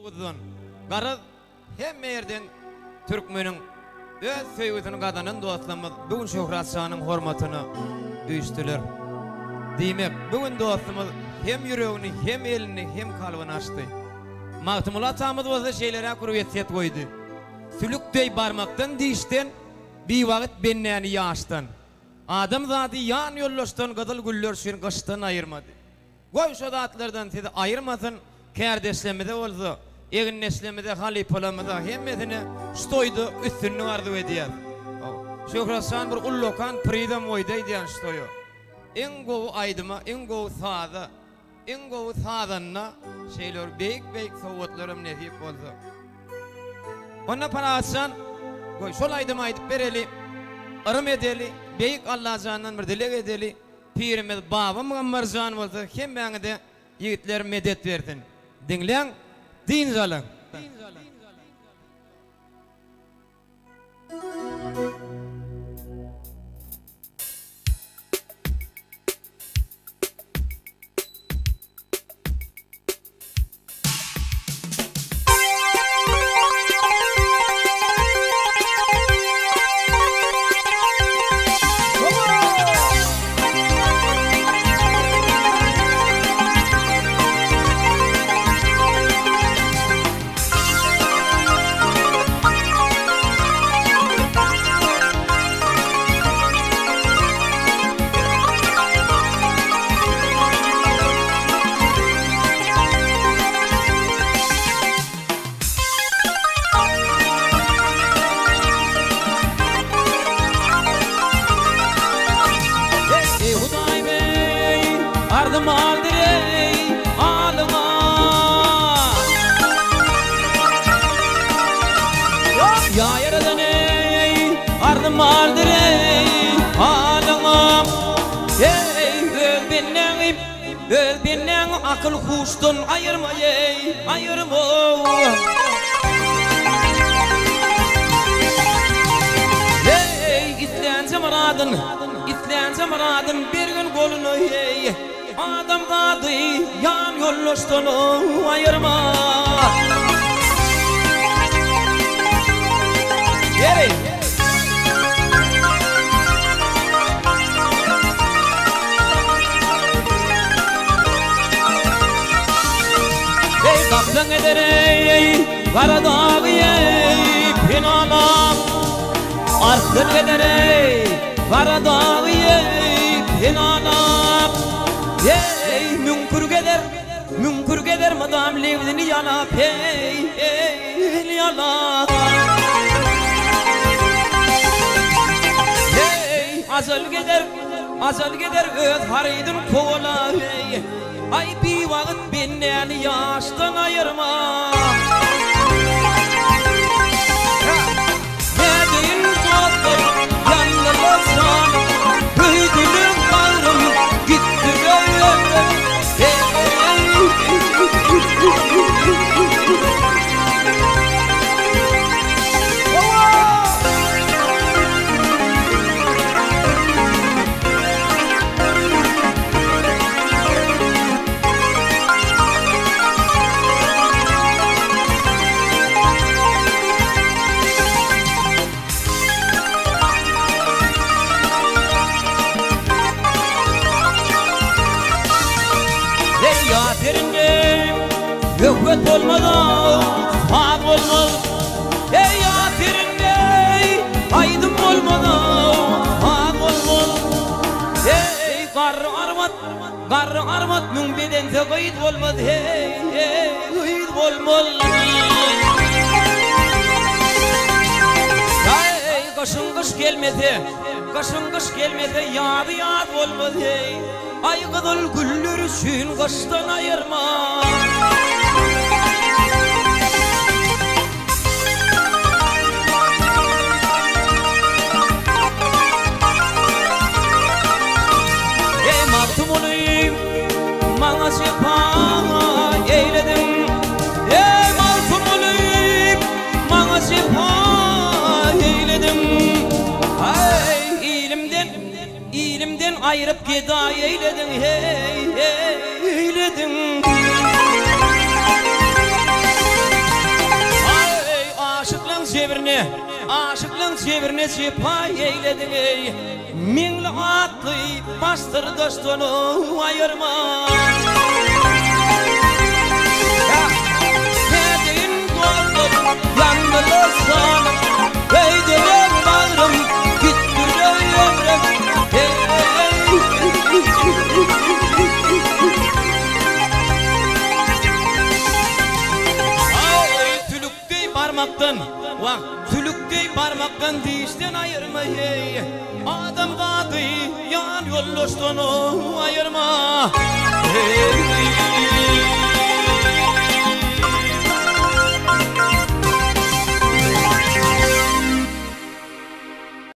uzun. Garaz hem yerden Türkmenin öz söýgüsini gadanın dostlarımız bugün Şöhret Şah'nın hormatyny üýtdiler. Diýmek, bugün dostumuz hem yüreğini, hem elini, hem kalbyny açdy. Magtymul atamyz bolsa şeýlere kurwetiyet goýdy. Sülükdey barmaktan diýişden, bir wagt bennäni ýaşdan. Adam zady ýan ýollaşdan gadyl güller şeýin gaşdan aýyrmady. Goý şu zatlardan sizi aýyrmasyn, kärdeşlemede bolsa, egin neslemede, halipalamada hemmesini stoýdy, üstünni arzu edýär. Şöhret Şah bir ullokan pridam oýdy diýen stoýu. En gowy aýdyma, en gowy saza, en gowy sazanna şeýler beýik sowatlarym nesip bolsa. Ona parasan, goý şol aýdyma aýdyp bereli, ırım edeli, beýik Allah jandan bir dilek edeli. Pirimiz babam Gambarjan bolsa hem meňde ýigitler medet berdin. Dinleň, din zalan. Akıl huştan ayırma ey, ayırma. Hey, İslense muradın bir gün golunu hey. Adam gadı yan yollaştan ayırma. Hey. Kaplan ederey, kara ey, pinanam. Arsın ederey, kara ey, pinanam. Hey, münkür geder madam levdini yana hey, yana. Hey, azal gider öz haraydın kovala hey. Ay bir wagt bennäni ýaşdan aýyrma. Nädin dostlar ýanlasan, höýdülüň barym gitdi Hükmet olmadan hak olmaz. Ey yatirimde aydım olmadan hak olmaz. Ey garrı armat mün bedense kayıt olmaz. Hey kayıt olmaz. Hey kaşın kış gelmese yad olmaz. Hey ay kadar güller üçün kaştan ayırma. Maňa sepa eyledim. Ey malkum olayım, maňa sepa eyledim. Ay ilimden aýryp geda eyledin hey eyledin. çevirne, aşıklığın çevirne çepay eyledin ey. Minli atlı bastır dostunu ayırma. Sevdiğin dostum yanılırsan, beydiler bağrım gittir ömrüm. Parmaktan, vah tülüktey parmaktan dişten ayırma hey. Adam kadı yan yol dostunu ayırma hey.